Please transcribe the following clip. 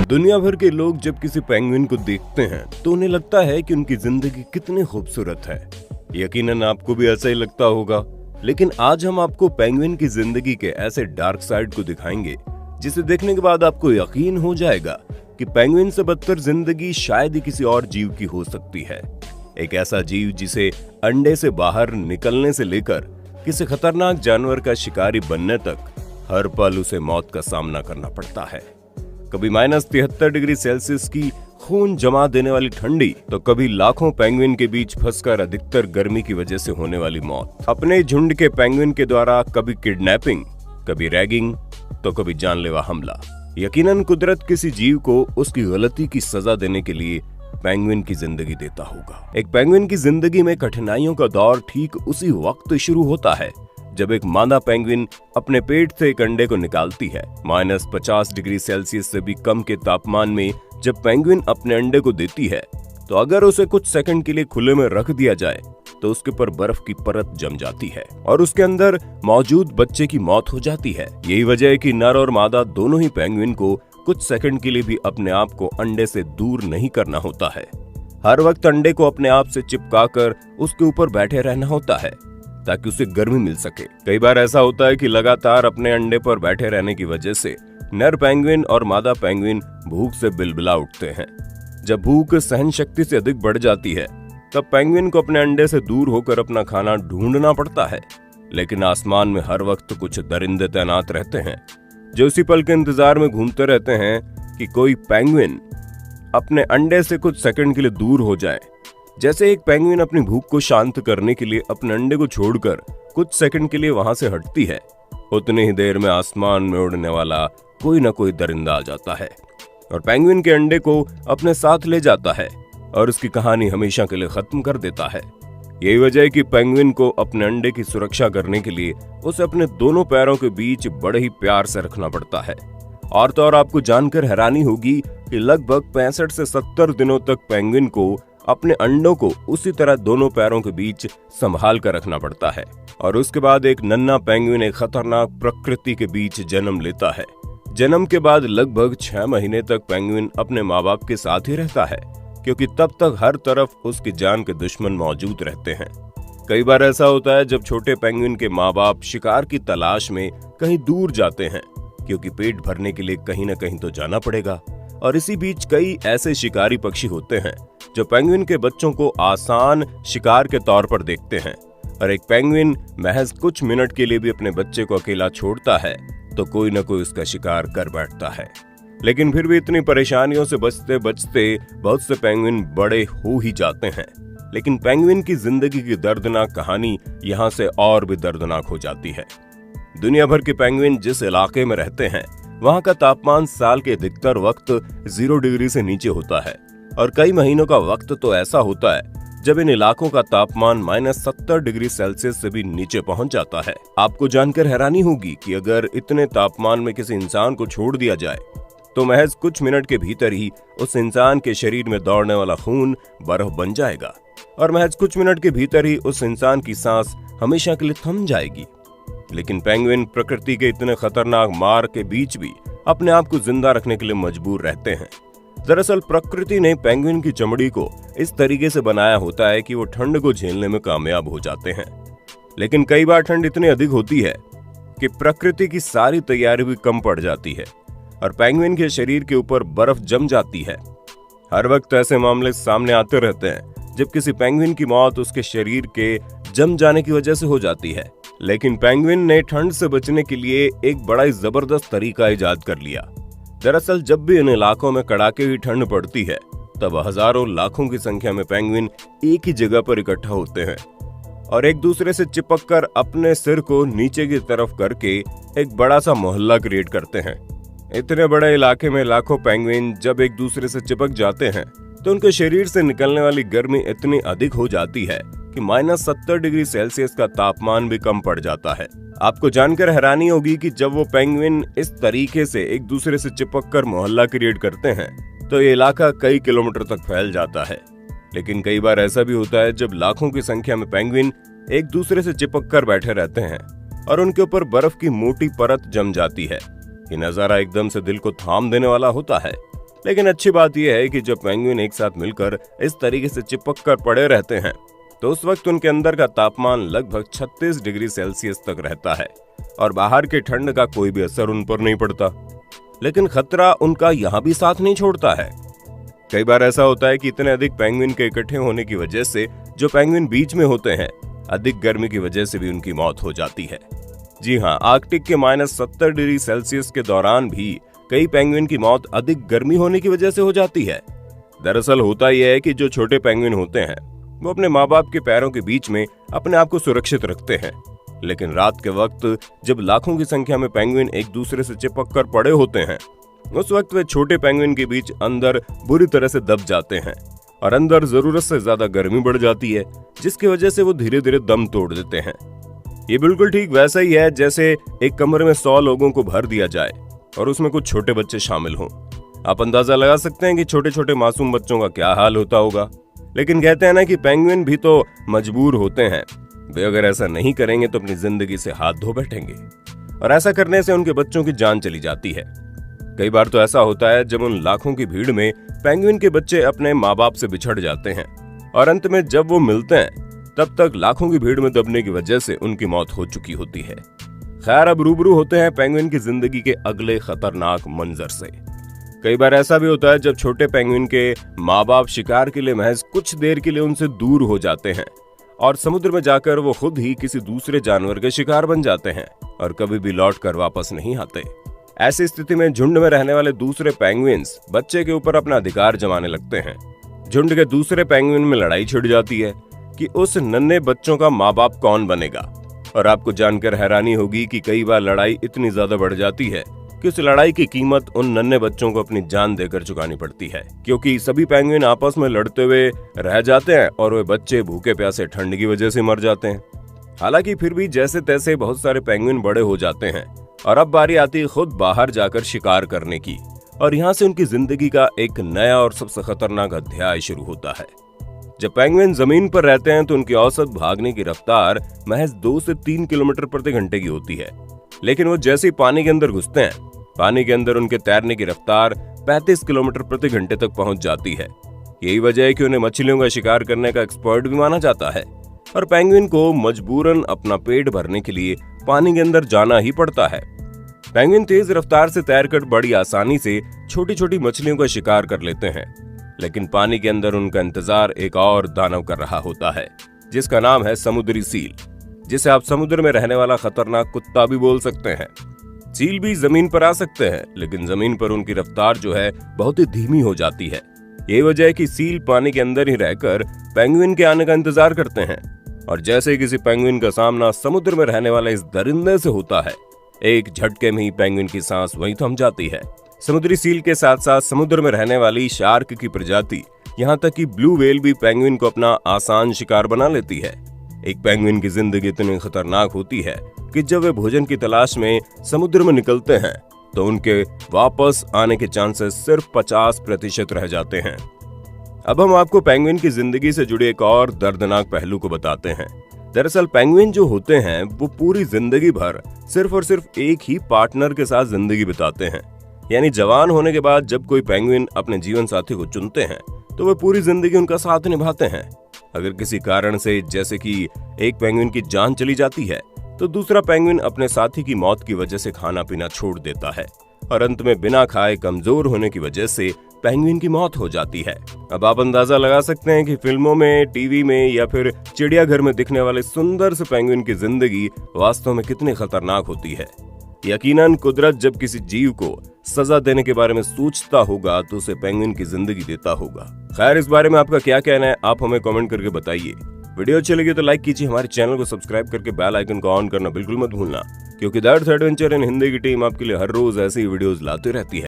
दुनिया भर के लोग जब किसी पेंगुइन को देखते हैं तो उन्हें लगता है कि उनकी जिंदगी कितनी खूबसूरत है। यकीनन आपको भी ऐसा ही लगता होगा, लेकिन आज हम आपको पेंगुइन की जिंदगी के ऐसे डार्क साइड को दिखाएंगे जिसे देखने के बाद आपको यकीन हो जाएगा कि पेंगुइन से बदतर जिंदगी शायद ही किसी और जीव की हो सकती है। एक ऐसा जीव जिसे अंडे से बाहर निकलने से लेकर किसी खतरनाक जानवर का शिकारी बनने तक हर पल उसे मौत का सामना करना पड़ता है। कभी -73 डिग्री सेल्सियस की खून जमा देने वाली ठंडी, तो कभी लाखों पेंगुइन के बीच फंसकर अधिकतर गर्मी की वजह से होने वाली मौत। अपने झुंड के पेंगुइन के द्वारा कभी किडनैपिंग, कभी रैगिंग, तो कभी जानलेवा हमला। यकीनन कुदरत किसी जीव को उसकी गलती की सजा देने के लिए पेंगुइन की जिंदगी देता होगा। एक पेंगुइन की जिंदगी में कठिनाइयों का दौर ठीक उसी वक्त शुरू होता है जब एक मादा पेंगुइन अपने पेट से एक अंडे को निकालती है। -50 डिग्री सेल्सियस से भी कम के तापमान में जब पेंगुइन अपने अंडे को देती है, तो अगर उसे कुछ सेकंड के लिए खुले में रख दिया जाए तो उसके ऊपर बर्फ की परत जम जाती है और उसके अंदर मौजूद बच्चे की मौत हो जाती है। यही वजह है कि नर और मादा दोनों ही पेंगुइन को कुछ सेकंड के लिए भी अपने आप को अंडे से दूर नहीं करना होता है। हर वक्त अंडे को अपने आप से चिपकाकर उसके ऊपर बैठे रहना होता है ताकि उसे गर्मी मिल सके। कई बार ऐसा होता है कि लगातार अपने अंडे पर बैठे रहने की वजह से नर पेंगुइन और मादा पेंगुइन भूख से बिलबिला उठते हैं। जब भूख सहन शक्ति से अधिक बढ़ जाती है तब पेंगुइन को अपने अंडे से दूर होकर अपना खाना ढूंढना पड़ता है। लेकिन आसमान में हर वक्त कुछ दरिंदे तैनात रहते हैं जो इसी पल के इंतजार में घूमते रहते हैं कि कोई पेंगुइन अपने अंडे से कुछ सेकंड के लिए दूर हो जाए। जैसे एक पेंगुइन अपनी भूख को शांत करने के लिए अपने अंडे को छोड़कर कुछ सेकंड के लिए वहां से हटती है, उतनी ही देर में आसमान में उड़ने वाला कोई न कोई दरिंदा आ जाता है और पेंगुइन के अंडे को अपने साथ ले जाता है और उसकी कहानी हमेशा के लिए खत्म कर देता है। यही वजह है कि पेंगुइन को अपने अंडे की सुरक्षा करने के लिए उसे अपने दोनों पैरों के बीच बड़े ही प्यार से रखना पड़ता है। और तो और आपको जानकर हैरानी होगी कि लगभग 65 से 70 दिनों तक पेंगुइन को अपने अंडों को उसी तरह दोनों पैरों के बीच संभाल कर रखना पड़ता है और उसके बाद एक नन्हा पेंगुइन एक खतरनाक प्रकृति के बीच जन्म लेता है। जन्म के बाद लगभग 6 महीने तक पेंगुइन अपने माँ बाप के साथ ही रहता है, क्योंकि तब तक हर तरफ उसकी जान के दुश्मन मौजूद रहते हैं। कई बार ऐसा होता है जब छोटे पेंगुइन के माँ बाप शिकार की तलाश में कहीं दूर जाते हैं, क्योंकि पेट भरने के लिए कहीं न कहीं तो जाना पड़ेगा। और इसी बीच कई ऐसे शिकारी पक्षी होते हैं जो पेंगुइन के बच्चों को आसान शिकार के तौर पर देखते हैं और एक पेंगुइन महज कुछ मिनट के लिए भी अपने बच्चे को अकेला छोड़ता है तो कोई न कोई उसका शिकार कर बैठता है। लेकिन फिर भी इतनी परेशानियों से बचते बचते बहुत से पेंगुइन बड़े हो ही जाते हैं। लेकिन पेंगुइन की जिंदगी की दर्दनाक कहानी यहाँ से और भी दर्दनाक हो जाती है। दुनिया भर के पेंगुइन जिस इलाके में रहते हैं वहाँ का तापमान साल के अधिकतर वक्त 0 डिग्री से नीचे होता है और कई महीनों का वक्त तो ऐसा होता है जब इन इलाकों का तापमान -70 डिग्री सेल्सियस से भी नीचे पहुंच जाता है। आपको जानकर हैरानी होगी कि अगर इतने तापमान में किसी इंसान को छोड़ दिया जाए तो महज कुछ मिनट के भीतर ही उस इंसान के शरीर में दौड़ने वाला खून बर्फ बन जाएगा और महज कुछ मिनट के भीतर ही उस इंसान की सांस हमेशा के लिए थम जाएगी। लेकिन पेंगुइन प्रकृति के इतने खतरनाक मार के बीच भी अपने आप को जिंदा रखने के लिए मजबूर रहते हैं। दरअसल प्रकृति ने पेंगुइन की चमड़ी को इस तरीके से बनाया होता है कि वो ठंड को झेलने में कामयाब हो जाते हैं। लेकिन कई बार ठंड इतनी अधिक होती है कि प्रकृति की सारी तैयारी भी कम पड़ जाती है और पेंगुइन के शरीर के ऊपर बर्फ जम जाती है। हर वक्त ऐसे मामले सामने आते रहते हैं जब किसी पेंगुइन की मौत उसके शरीर के जम जाने की वजह से हो जाती है। लेकिन पेंगुइन ने ठंड से बचने के लिए एक बड़ा ही जबरदस्त तरीका इजाद कर लिया। दरअसल जब भी इन इलाकों में कड़ाके हुई ठंड पड़ती है तब हजारों लाखों की संख्या में पेंगुइन एक ही जगह पर इकट्ठा होते हैं और एक दूसरे से चिपककर अपने सिर को नीचे की तरफ करके एक बड़ा सा मोहल्ला क्रिएट करते हैं। इतने बड़े इलाके में लाखों पेंगुइन जब एक दूसरे से चिपक जाते हैं तो उनके शरीर से निकलने वाली गर्मी इतनी अधिक हो जाती है कि -70 डिग्री सेल्सियस का तापमान भी कम पड़ जाता है। आपको जानकर हैरानी होगी कि जब वो पेंगुइन इस तरीके से एक दूसरे से चिपककर मोहल्ला क्रिएट करते हैं तो ये इलाका कई किलोमीटर तक फैल जाता है। लेकिन कई बार ऐसा भी होता है जब लाखों की संख्या में पेंगुइन एक दूसरे से चिपककर बैठे रहते हैं और उनके ऊपर बर्फ की मोटी परत जम जाती है। ये नजारा एकदम से दिल को थाम देने वाला होता है। लेकिन अच्छी बात यह है कि जब पेंगुइन एक साथ मिलकर इस तरीके से चिपक कर पड़े रहते हैं तो उस वक्त उनके अंदर का तापमान लगभग 36 डिग्री सेल्सियस तक रहता है और बाहर की ठंड का कोई भी असर उन पर नहीं पड़ता। लेकिन खतरा उनका यहाँ भी साथ नहीं छोड़ता है। कई बार ऐसा होता है कि इतने अधिक पेंगुइन के इकट्ठे होने की वजह से जो पेंगुइन बीच में होते हैं, अधिक गर्मी की वजह से भी उनकी मौत हो जाती है। जी हाँ, आर्कटिक के -70 डिग्री सेल्सियस के दौरान भी कई पेंगुइन की मौत अधिक गर्मी होने की वजह से हो जाती है। दरअसल होता यह है कि जो छोटे पेंगुइन होते हैं वो अपने माँ बाप के पैरों के बीच में अपने आप को सुरक्षित रखते हैं, लेकिन रात के वक्त जब लाखों की संख्या में पेंगुइन एक दूसरे से चिपक कर पड़े होते हैं, उस वक्त वे छोटे पेंगुइन के बीच अंदर बुरी तरह से दब जाते हैं और अंदर जरूरत से ज्यादा गर्मी बढ़ जाती है, जिसकी वजह से वो धीरे धीरे दम तोड़ देते हैं। ये बिल्कुल ठीक वैसा ही है जैसे एक कमरे में 100 लोगों को भर दिया जाए और उसमें कुछ छोटे बच्चे शामिल हों। आप अंदाजा लगा सकते हैं कि छोटे छोटे मासूम बच्चों का क्या हाल होता होगा। लेकिन कहते हैं ना कि पेंगुइन भी तो मजबूर होते हैं। वे अगर ऐसा नहीं करेंगे तो अपनी जिंदगी से हाथ धो बैठेंगे और ऐसा करने से उनके बच्चों की जान चली जाती है। कई बार तो ऐसा होता है जब उन लाखों की भीड़ में पेंगुइन के बच्चे अपने माँ बाप से बिछड़ जाते हैं और अंत में जब वो मिलते हैं तब तक लाखों की भीड़ में दबने की वजह से उनकी मौत हो चुकी होती है। खैर, अब रूबरू होते हैं पेंगुइन की जिंदगी के अगले खतरनाक मंजर से। कई बार ऐसा भी होता है जब छोटे पेंगुइन के माँ बाप शिकार के लिए महज कुछ देर के लिए उनसे दूर हो जाते हैं और समुद्र में जाकर वो खुद ही किसी दूसरे जानवर के शिकार बन जाते हैं और कभी भी लौट कर वापस नहीं आते। ऐसी स्थिति में झुंड में रहने वाले दूसरे पेंगुइन्स बच्चे के ऊपर अपना अधिकार जमाने लगते हैं। झुंड के दूसरे पेंगुइन में लड़ाई छिड़ जाती है कि उस नन्हे बच्चों का माँ बाप कौन बनेगा। और आपको जानकर हैरानी होगी कि कई बार लड़ाई इतनी ज्यादा बढ़ जाती है कि उस लड़ाई की कीमत उन नन्हे बच्चों को अपनी जान देकर चुकानी पड़ती है, क्योंकि सभी पेंगुइन आपस में लड़ते हुए रह जाते हैं और वे बच्चे भूखे प्यासे ठंड की वजह से मर जाते हैं। हालांकि फिर भी जैसे तैसे बहुत सारे पेंगुइन बड़े हो जाते हैं और अब बारी आती है खुद बाहर जाकर शिकार करने की, और यहाँ से उनकी जिंदगी का एक नया और सबसे खतरनाक अध्याय शुरू होता है। जब पेंगुइन जमीन पर रहते हैं तो उनकी औसत भागने की रफ्तार महज 2 से 3 किलोमीटर प्रति घंटे की होती है, लेकिन वो जैसे ही पानी के अंदर घुसते हैं, पानी के अंदर उनके तैरने की रफ्तार 35 किलोमीटर प्रति घंटे तक पहुंच जाती है। यही वजह है कि उन्हें मछलियों का शिकार करने का एक्सपर्ट भी माना जाता है और पेंगुइन को मजबूरन अपना पेट भरने के लिए पानी के अंदर जाना ही पड़ता है। पेंगुइन तेज रफ्तार से तैरकर बड़ी आसानी से छोटी छोटी मछलियों का शिकार कर लेते हैं, लेकिन पानी के अंदर उनका इंतजार एक और दानव कर रहा होता है, जिसका नाम है समुद्री सील, जिसे आप समुद्र में रहने वाला खतरनाक कुत्ता भी बोल सकते हैं। सील भी जमीन पर आ सकते हैं, लेकिन जमीन पर उनकी रफ्तार जो है बहुत ही धीमी हो जाती है। यही वजह है कि सील पानी के अंदर ही रहकर पेंगुइन के आने का इंतजार करते हैं, और जैसे ही किसी पेंगुइन का सामना समुद्र में रहने वाले इस दरिंदे से होता है, एक झटके में ही पेंगुइन की सांस वहीं थम जाती है। समुद्री सील के साथ साथ समुद्र में रहने वाली शार्क की प्रजाति, यहाँ तक कि ब्लू व्हेल भी पेंगुइन को अपना आसान शिकार बना लेती है। एक पेंगुइन की जिंदगी इतनी खतरनाक होती है कि जब वे भोजन की तलाश में समुद्र में निकलते हैं तो उनके वापस आने के चांसेस सिर्फ 50% रह जाते हैं। अब हम आपको पेंगुइन की जिंदगी से जुड़े एक और दर्दनाक पहलू को बताते हैं। दरअसल पेंगुइन जो होते हैं वो पूरी जिंदगी भर सिर्फ और सिर्फ एक ही पार्टनर के साथ जिंदगी बिताते हैं। यानी जवान होने के बाद जब कोई पेंगुइन अपने जीवन साथी को चुनते हैं तो वे पूरी जिंदगी उनका साथ निभाते हैं। अगर किसी कारण से जैसे कि एक पेंगुइन की जान चली जाती है तो दूसरा पेंगुइन अपने साथी की मौत की वजह से खाना पीना छोड़ देता है और अंत में बिना खाए कमजोर होने की वजह से पेंगुइन की मौत हो जाती है। अब आप अंदाजा लगा सकते हैं कि फिल्मों में, टीवी में या फिर चिड़ियाघर में दिखने वाले सुंदर से पेंगुइन की जिंदगी वास्तव में कितनी खतरनाक होती है। यकीनन कुदरत जब किसी जीव को सजा देने के बारे में सोचता होगा तो उसे पेंगुइन की जिंदगी देता होगा। खैर, इस बारे में आपका क्या कहना है, आप हमें कमेंट करके बताइए। वीडियो अच्छी लगी तो लाइक कीजिए, हमारे चैनल को सब्सक्राइब करके बेल आइकन को ऑन करना बिल्कुल मत भूलना, क्योंकि the earth adventure in Hindi की टीम आपके लिए हर रोज ऐसी वीडियोस लाती रहती है।